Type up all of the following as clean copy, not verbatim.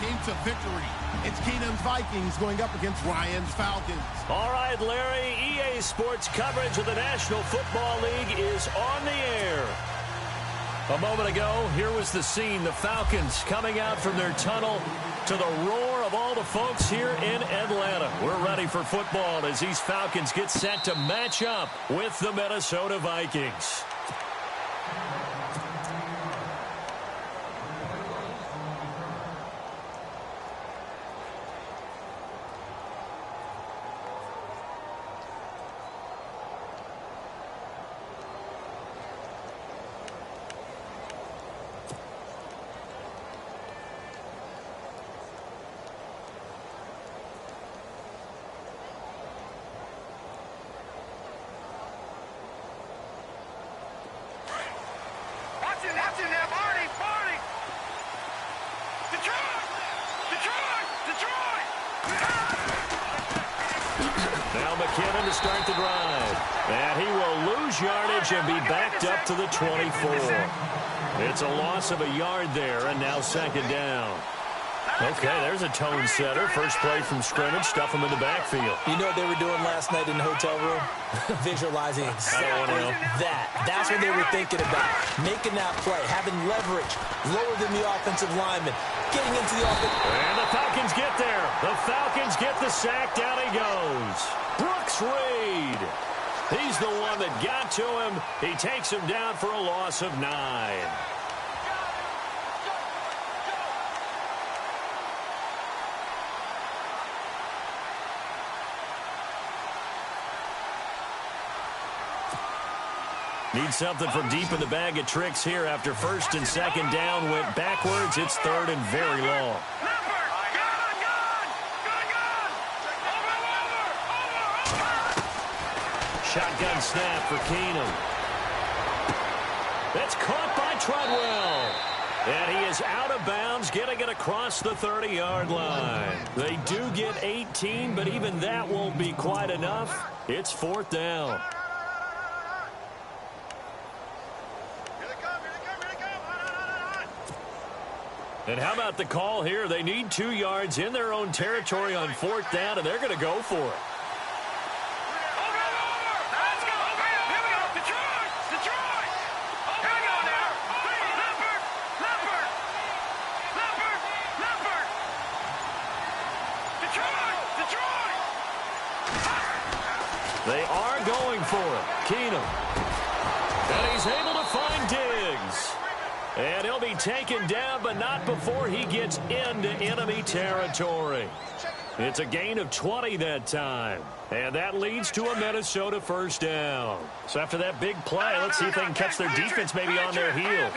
team to victory. It's Keenum's Vikings going up against Ryan's Falcons. All right, Larry, EA Sports coverage of the National Football League is on the air. A moment ago, here was the scene. The Falcons coming out from their tunnel to the roar of all the folks here in Atlanta. We're ready for football as these Falcons get set to match up with the Minnesota Vikings. To start the drive. And he will lose yardage and be backed up to the 24. It's a loss of a yard there, and now second down. Okay, there's a tone setter. First play from scrimmage, stuff him in the backfield. You know what they were doing last night in the hotel room? Visualizing exactly that. That's what they were thinking about. Making that play, having leverage, lower than the offensive lineman, getting into the offense. And the Falcons get there. The Falcons get the sack. Down he goes. Brooks Reed. He's the one that got to him. He takes him down for a loss of 9. Need something from deep in the bag of tricks here after first and second down went backwards. It's third and very long. Shotgun snap for Keenum. That's caught by Treadwell. And he is out of bounds, getting it across the 30-yard line. They do get 18, but even that won't be quite enough. It's fourth down. And how about the call here? They need 2 yards in their own territory on fourth down, and they're going to go for it. They are going for it. Keenum. And he's able to find Diggs. And he'll be taken down, but not before he gets into enemy territory. It's a gain of 20 that time. And that leads to a Minnesota first down. So after that big play, let's see if they can catch their defense maybe on their heels.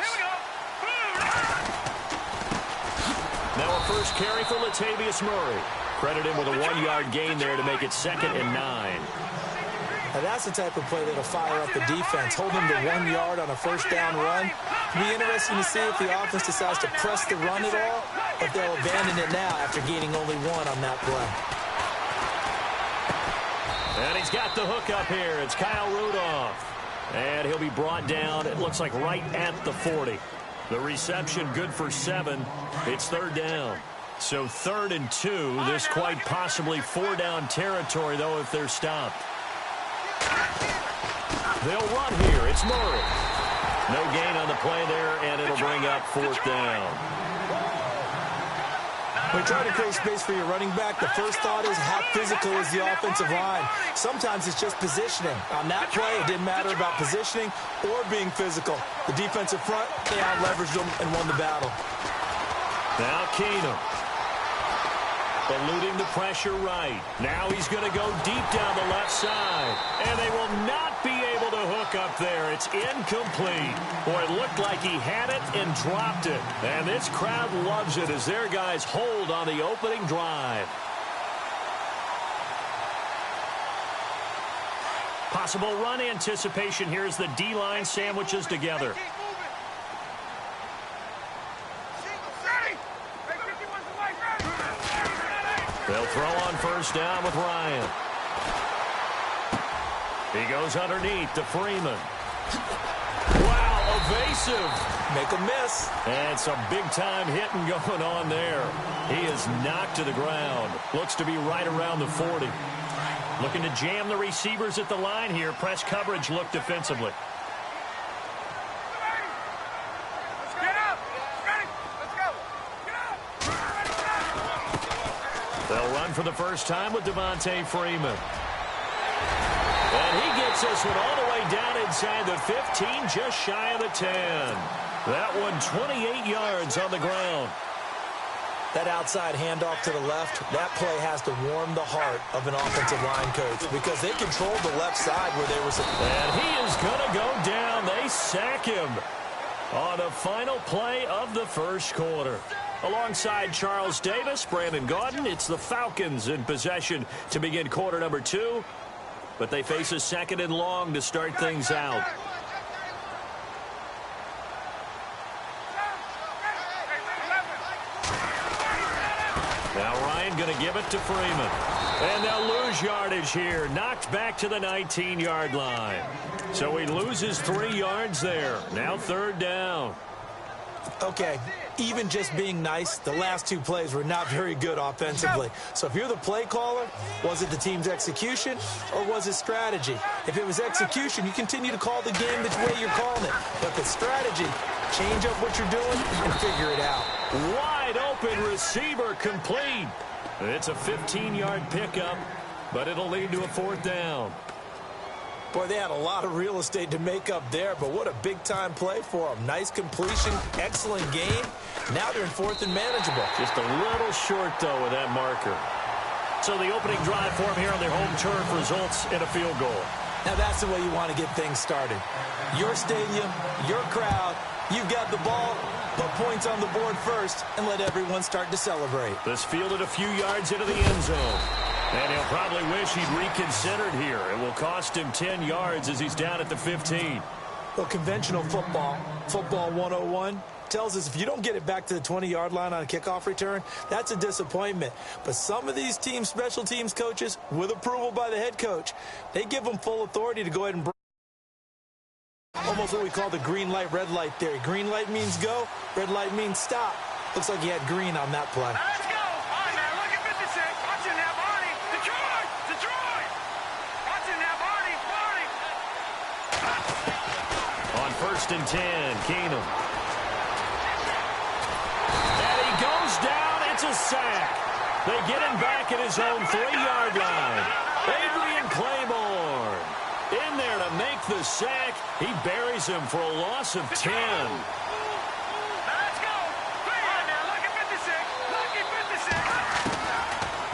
Now a first carry for Latavius Murray. Credit him with a 1-yard gain there to make it 2nd and 9. Now that's the type of play that'll fire up the defense. Hold them to 1 yard on a first down run. It'll be interesting to see if the offense decides to press the run at all, or if they'll abandon it now after gaining only 1 on that play. And he's got the hook up here. It's Kyle Rudolph. And he'll be brought down, it looks like right at the 40. The reception good for 7. It's third down. So 3rd and 2. This quite possibly 4-down territory, though, if they're stopped. They'll run here. It's Murray. No gain on the play there, and it'll bring up 4th down. When you try to create space for your running back, the first thought is how physical is the offensive line. Sometimes it's just positioning. On that play, it didn't matter about positioning or being physical. The defensive front, they out-leveraged them and won the battle. Now Keenum. Eluding the pressure right. Now he's going to go deep down the left side. And they will not be able to hook up there. It's incomplete. Boy, it looked like he had it and dropped it. And this crowd loves it as their guys hold on the opening drive. Possible run anticipation here as the D-line sandwiches together. They'll throw on first down with Ryan. He goes underneath to Freeman. Wow, a evasive. Make a miss. And some big-time hitting going on there. He is knocked to the ground. Looks to be right around the 40. Looking to jam the receivers at the line here. Press coverage look defensively. They'll run for the first time with Devontae Freeman. And he gets this one all the way down inside the 15, just shy of the 10. That one 28 yards on the ground. That outside handoff to the left, that play has to warm the heart of an offensive line coach because they controlled the left side where they were. And he is going to go down. They sack him on the final play of the first quarter. Alongside Charles Davis, Brandon Gaudin, it's the Falcons in possession to begin quarter number 2. But they face a second and long to start things out. Now Ryan going to give it to Freeman. And they'll lose yardage here. Knocked back to the 19-yard line. So he loses 3 yards there. Now third down. Okay, even just being nice, the last 2 plays were not very good offensively. So if you're the play caller, was it the team's execution or was it strategy? If it was execution, you continue to call the game the way you're calling it. But if it's strategy, change up what you're doing and figure it out. Wide open receiver complete. It's a 15-yard pickup, but it'll lead to a fourth down. Boy, they had a lot of real estate to make up there, but what a big-time play for them. Nice completion, excellent game. Now they're in fourth and manageable. Just a little short, though, with that marker. So the opening drive for them here on their home turf results in a field goal. Now that's the way you want to get things started. Your stadium, your crowd, you've got the ball, put points on the board first, and let everyone start to celebrate. This fielded a few yards into the end zone. And he'll probably wish he'd reconsidered here. It will cost him 10 yards as he's down at the 15. Well, conventional football 101, tells us if you don't get it back to the 20-yard line on a kickoff return, that's a disappointment. But some of these teams, special teams coaches, with approval by the head coach, they give them full authority to go ahead and break. Almost what we call the green light, red light theory. Green light means go, red light means stop. Looks like he had green on that play. First and 10, Keenum. And he goes down. It's a sack. They get him back at his own 3-yard line. Adrian Claiborne in there to make the sack. He buries him for a loss of 10. Let's go. Look at 56. Look at 56.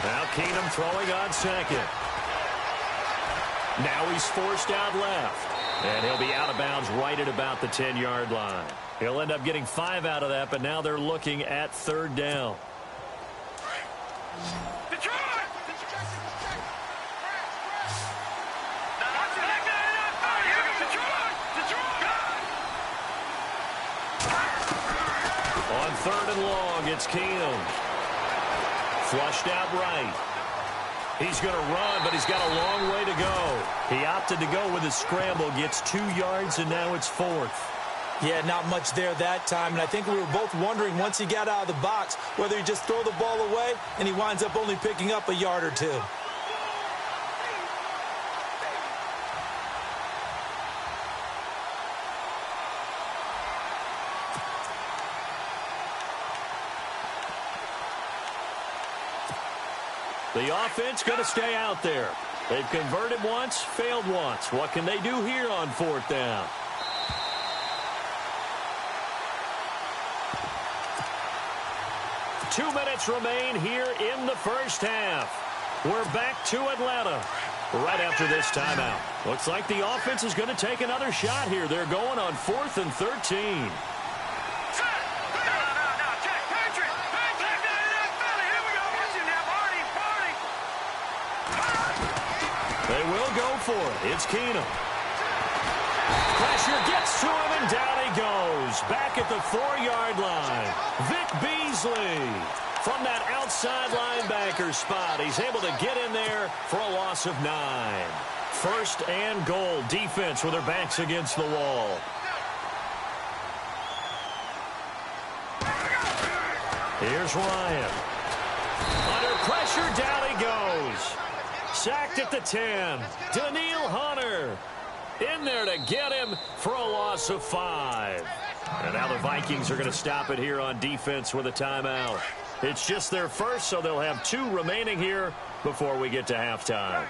Now Keenum throwing on second. Now he's forced out left. And he'll be out of bounds right at about the 10-yard line. He'll end up getting 5 out of that, but now they're looking at third down. On third and long, it's Keenum. Flushed out right. He's going to run, but he's got a long way to go. He opted to go with a scramble, gets 2 yards, and now it's fourth. Yeah, not much there that time, and I think we were both wondering once he got out of the box whether he just throw the ball away, and he winds up only picking up a yard or 2. The offense going to stay out there. They've converted once, failed once. What can they do here on fourth down? Two minutes remain here in the first half. We're back to Atlanta right after this timeout. Looks like the offense is going to take another shot here. They're going on 4th and 13. They will go for it. It's Keenum. Pressure gets to him, and down he goes. Back at the 4-yard line. Vic Beasley from that outside linebacker spot. He's able to get in there for a loss of 9. First and goal. Defense with their backs against the wall. Here's Ryan. Under pressure, down he goes. Sacked at the 10. Daniil Hunter in there to get him for a loss of 5. And now the Vikings are going to stop it here on defense with a timeout. It's just their first, so they'll have 2 remaining here before we get to halftime.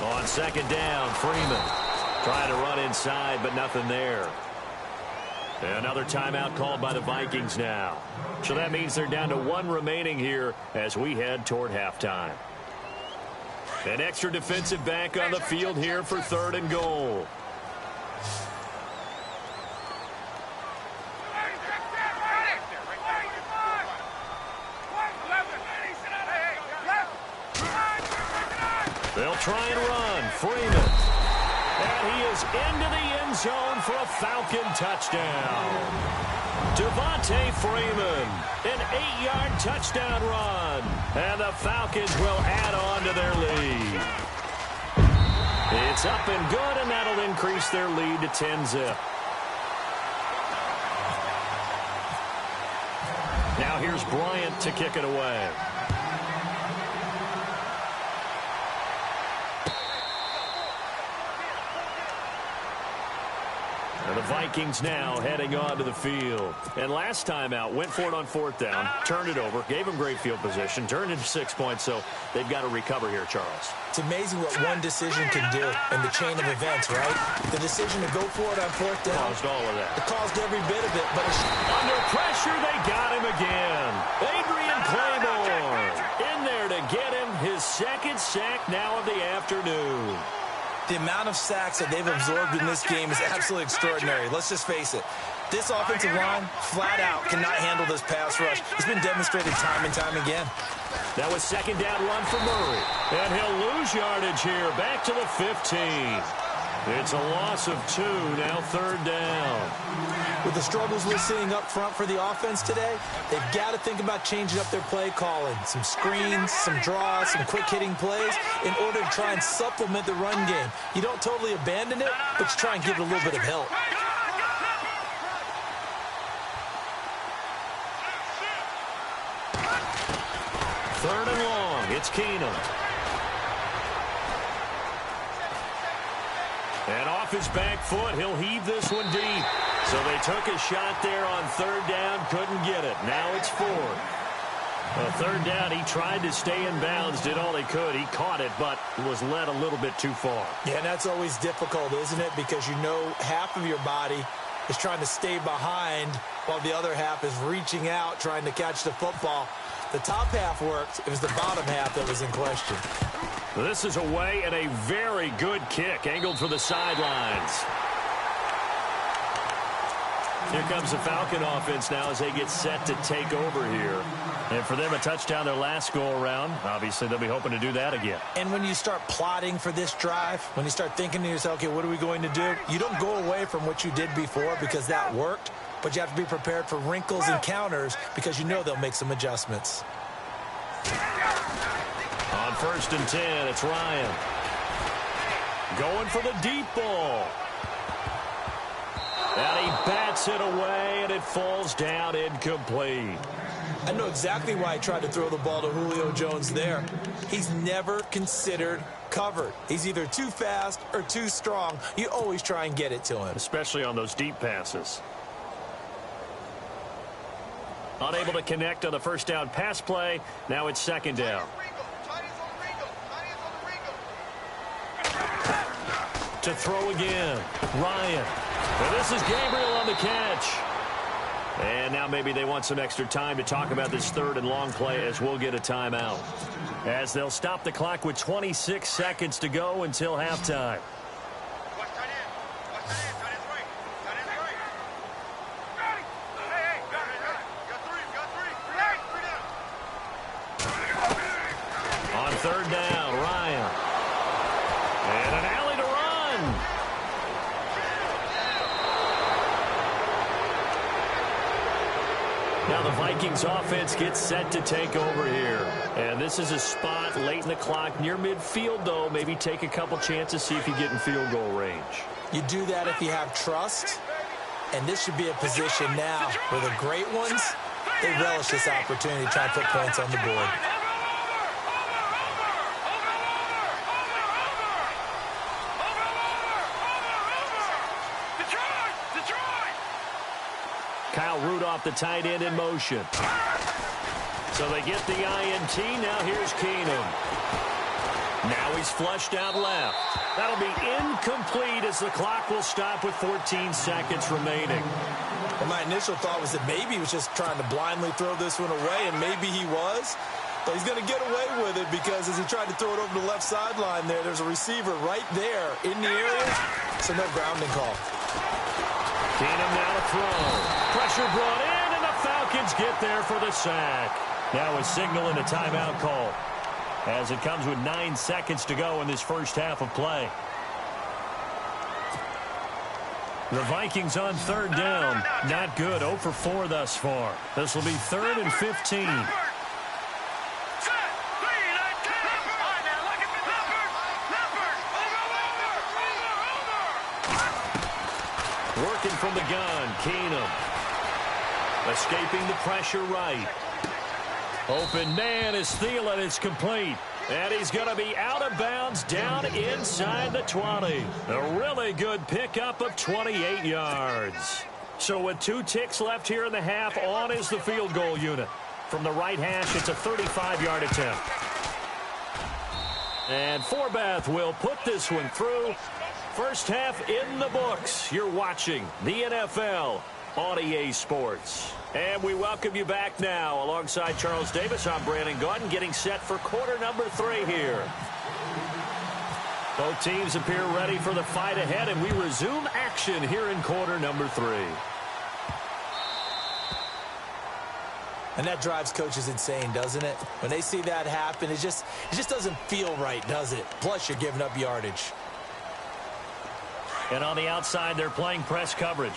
On second down, Freeman trying to run inside, but nothing there. Another timeout called by the Vikings now. So that means they're down to 1 remaining here as we head toward halftime. An extra defensive back on the field here for 3rd and goal. They'll try and run. Freeman. And he is into the end zone for a Falcon touchdown. Devontae Freeman, an 8-yard touchdown run. And the Falcons will add on to their lead. It's up and good, and that'll increase their lead to 10-zip. Now here's Bryant to kick it away. And the Vikings now heading onto the field. And last time out, went for it on 4th down, turned it over, gave them great field position, turned into 6 points, so they've got to recover here, Charles. It's amazing what one decision can do in the chain of events, right? The decision to go for it on 4th down. Caused all of that. It caused every bit of it, but under pressure, they got him again. Adrian Claymore in there to get him his 2nd sack now of the afternoon. The amount of sacks that they've absorbed in this game is absolutely extraordinary. Let's just face it. This offensive line, flat out, cannot handle this pass rush. It's been demonstrated time and time again. That was 2nd down run for Murray. And he'll lose yardage here, back to the 15. It's a loss of 2, now 3rd down. With the struggles we're seeing up front for the offense today, they've got to think about changing up their play calling. Some screens, some draws, some quick-hitting plays in order to try and supplement the run game. You don't totally abandon it, but you try and give it a little bit of help. Third and long, it's Keenum. And off his back foot, he'll heave this one deep. So they took a shot there on 3rd down, couldn't get it. Now it's 4th. 3rd down, he tried to stay in bounds, did all he could. He caught it, but was led a little bit too far. Yeah, and that's always difficult, isn't it? Because you know half of your body is trying to stay behind while the other half is reaching out, trying to catch the football. The top half worked. It was the bottom half that was in question. This is away and a very good kick, angled for the sidelines. Here comes the Falcon offense now as they get set to take over here. And for them, a touchdown their last go-around. Obviously, they'll be hoping to do that again. And when you start plotting for this drive, when you start thinking to yourself, okay, what are we going to do? You don't go away from what you did before because that worked, but you have to be prepared for wrinkles and counters because you know they'll make some adjustments. On 1st and 10, it's Ryan. Going for the deep ball. And he bats it away, and it falls down incomplete. I know exactly why he tried to throw the ball to Julio Jones there. He's never considered covered. He's either too fast or too strong. You always try and get it to him. Especially on those deep passes. Unable to connect on the 1st down pass play. Now it's 2nd down. To throw again. Ryan. And this is Gabriel on the catch. And now maybe they want some extra time to talk about this 3rd and long play as we'll get a timeout. As they'll stop the clock with 26 seconds to go until halftime. On 3rd down, Ryan. And an alley to run. Now the Vikings offense gets set to take over here. And this is a spot late in the clock near midfield, though. Maybe take a couple chances, see if you get in field goal range. You do that if you have trust. And this should be a position now where the great ones, they relish this opportunity to try and put points on the board. Kyle Rudolph, the tight end, in motion. So they get the INT. Now here's Keenum. Now he's flushed out left. That'll be incomplete as the clock will stop with 14 seconds remaining. Well, my initial thought was that maybe he was just trying to blindly throw this one away, and maybe he was. But he's going to get away with it because as he tried to throw it over the left sideline there's a receiver right there in the area, so no grounding call. Keenum now to throw. Pressure brought in, and the Falcons get there for the sack. Now a signal and a timeout call as it comes with 9 seconds to go in this first half of play. The Vikings on third down. Not good. 0 for 4 thus far. This will be 3rd and 15. Working from the gun, Keenum. Escaping the pressure right. Open man is Thielen. It's complete. And he's going to be out of bounds down inside the 20. A really good pickup of 28 yards. So with 2 ticks left here in the half, on is the field goal unit. From the right hash, it's a 35-yard attempt. And Forbath will put this one through. First half in the books. You're watching the NFL on EA Sports. And we welcome you back now. Alongside Charles Davis, I'm Brandon Gaudin, getting set for quarter number 3 here. Both teams appear ready for the fight ahead, and we resume action here in quarter number 3. And that drives coaches insane, doesn't it? When they see that happen, it just doesn't feel right, does it? Plus, you're giving up yardage. And on the outside, they're playing press coverage.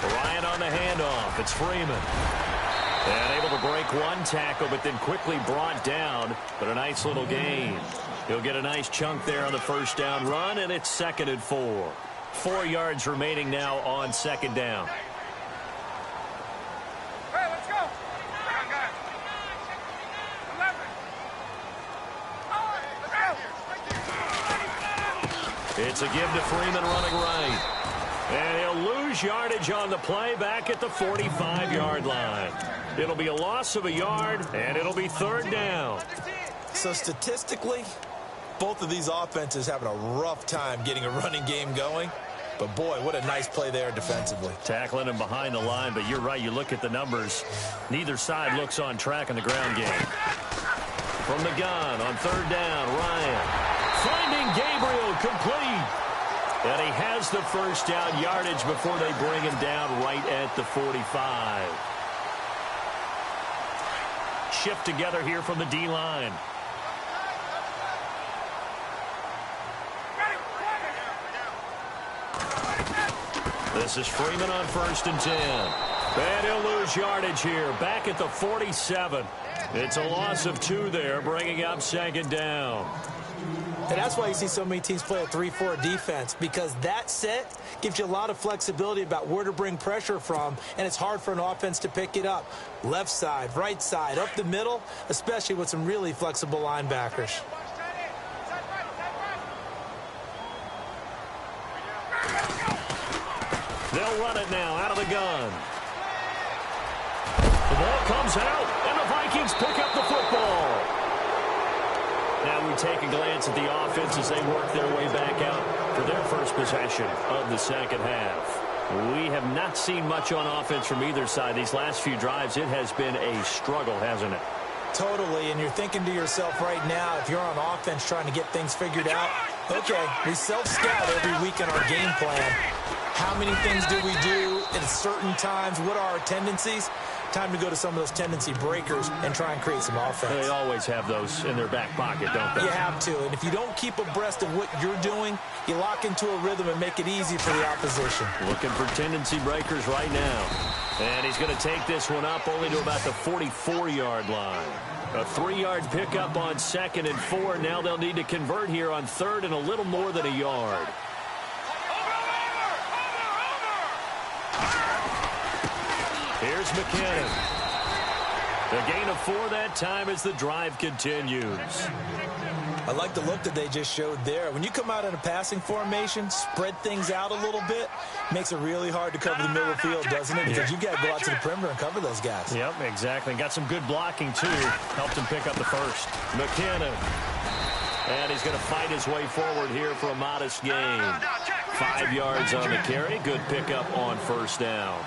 Ryan on the handoff. It's Freeman. And able to break one tackle, but then quickly brought down. But a nice little gain. He'll get a nice chunk there on the first down run, and it's 2nd and 4. 4 yards remaining now on 2nd down. It's a give to Freeman running right. And he'll lose yardage on the play back at the 45-yard line. It'll be a loss of a yard, and it'll be 3rd down. So statistically, both of these offenses having a rough time getting a running game going. But, boy, what a nice play there defensively. Tackling him behind the line, but you're right. You look at the numbers. Neither side looks on track in the ground game. From the gun on 3rd down, Ryan. Finding Gabriel complete. And he has the first down yardage before they bring him down right at the 45. Shift together here from the D-line. This is Freeman on 1st and 10. And he'll lose yardage here. Back at the 47. It's a loss of 2 there, bringing up 2nd down. And that's why you see so many teams play a 3-4 defense, because that set gives you a lot of flexibility about where to bring pressure from, and it's hard for an offense to pick it up. Left side, right side, up the middle, especially with some really flexible linebackers. They'll run it now out of the gun. The ball comes out, and the Vikings pick up the football. Now we take a glance at the offense as they work their way back out for their first possession of the 2nd half. We have not seen much on offense from either side. These last few drives, it has been a struggle, hasn't it? Totally, and you're thinking to yourself right now, if you're on offense trying to get things figured out, okay, we self-scout every week in our game plan. How many things do we do at certain times? What are our tendencies? time to go to some of those tendency breakers and try and create some offense. They always have those in their back pocket, don't they? You have to, and if you don't keep abreast of what you're doing, you lock into a rhythm and make it easy for the opposition. Looking for tendency breakers right now. And he's going to take this one up only to about the 44-yard line. A 3-yard pickup on 2nd and 4. Now they'll need to convert here on 3rd and a little more than a yard. Here's McKinnon. A gain of 4 that time as the drive continues. I like the look that they just showed there. When you come out in a passing formation, spread things out a little bit, makes it really hard to cover the middle of the field, doesn't it? Because you got to go out to the perimeter and cover those guys. Yep, exactly. Got some good blocking, too. Helped him pick up the first. McKinnon. And he's going to fight his way forward here for a modest gain. 5 yards on the carry. Good pickup on first down.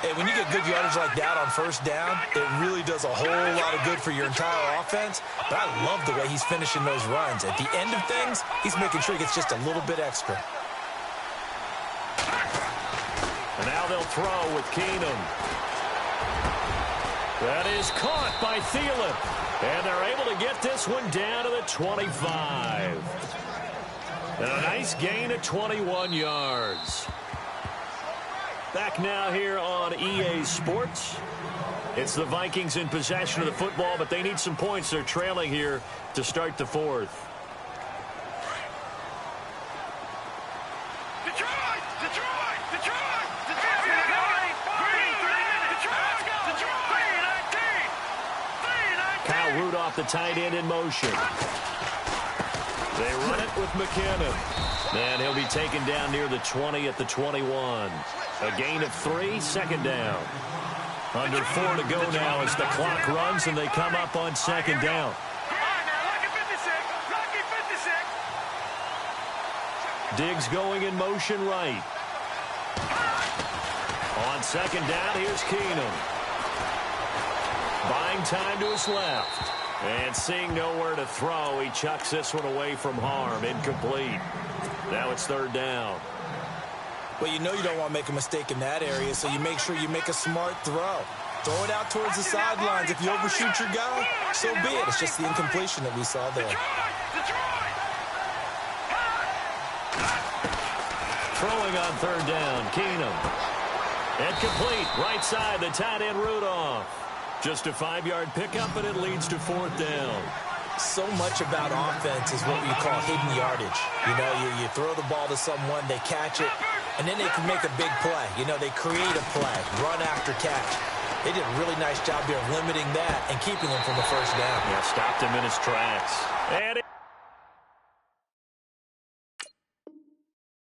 Hey, when you get good yardage like that on first down, it really does a whole lot of good for your entire offense. But I love the way he's finishing those runs. At the end of things, he's making sure he gets just a little bit extra. And now they'll throw with Keenum. That is caught by Thielen. And they're able to get this one down to the 25. And a nice gain of 21 yards. Back now here on EA Sports. It's the Vikings in possession of the football, but they need some points. They're trailing here to start the 4th. Kyle Rudolph, the tight end, in motion. They run it with McKinnon. And he'll be taken down near the 20 at the 21. A gain of 3, 2nd down. Under 4 to go now as the clock runs and they come up on 2nd down. Diggs going in motion right. On 2nd down, here's Keenum. Buying time to his left. And seeing nowhere to throw, he chucks this one away from harm. Incomplete. Now it's 3rd down. Well, you know you don't want to make a mistake in that area, so you make sure you make a smart throw. Throw it out towards the sidelines. If you overshoot your guy, so be it. It's just the incompletion that we saw there. Throwing on 3rd down, Keenum. Incomplete, right side, the tight end Rudolph. Just a 5-yard pickup, and it leads to 4th down. So much about offense is what we call hidden yardage. You know, you throw the ball to someone, they catch it, and then they can make a big play. You know, they create a play, run after catch. They did a really nice job here of limiting that and keeping him from the 1st down. Yeah, stopped him in his tracks. And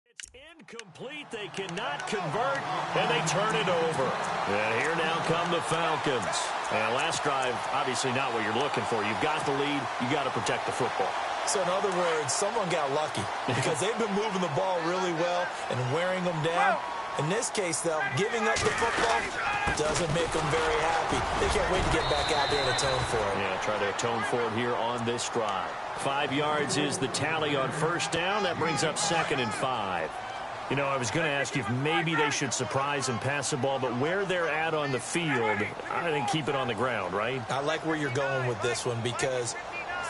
it's incomplete. They cannot convert, and they turn it over. And here now come the Falcons. And last drive, obviously not what you're looking for. You've got the lead. You got to protect the football. So in other words, someone got lucky because they've been moving the ball really well and wearing them down. In this case, though, giving up the football doesn't make them very happy. They can't wait to get back out there and atone for it. Yeah, try to atone for it here on this drive. 5 yards is the tally on 1st down. That brings up 2nd and 5. You know, I was going to ask you if maybe they should surprise and pass the ball, but where they're at on the field, I think keep it on the ground, right? I like where you're going with this one because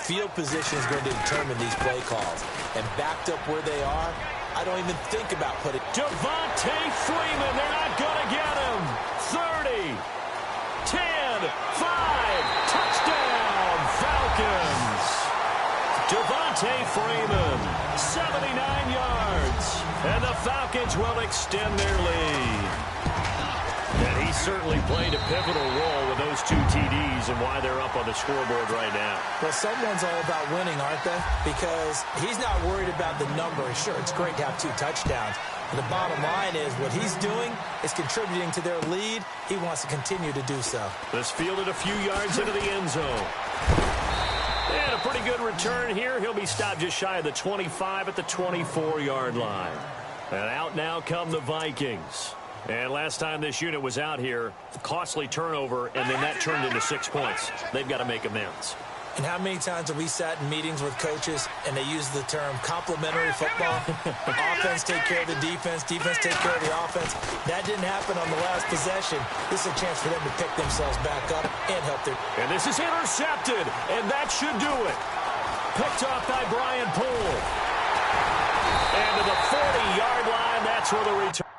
field position is going to determine these play calls. And backed up where they are, I don't even think about putting... Devontae Freeman, they're not going to get him. 30, 10, 5, touchdown, Falcons. Devontae Freeman, 79 yards. And the Falcons will extend their lead. And he certainly played a pivotal role with those 2 TDs and why they're up on the scoreboard right now. Well, someone's all about winning, aren't they? Because he's not worried about the number. Sure, it's great to have 2 touchdowns. But the bottom line is what he's doing is contributing to their lead. He wants to continue to do so. This fielded a few yards into the end zone. And a pretty good return here. He'll be stopped just shy of the 25 at the 24-yard line. And out now come the Vikings. And last time this unit was out here, costly turnover, and then that turned into 6 points. They've got to make amends. And how many times have we sat in meetings with coaches and they use the term complementary football? Offense take care of the defense, defense take care of the offense. That didn't happen on the last possession. This is a chance for them to pick themselves back up and help their... And this is intercepted, and that should do it. Picked off by Brian Poole. And to the 40-yard line, that's where the return...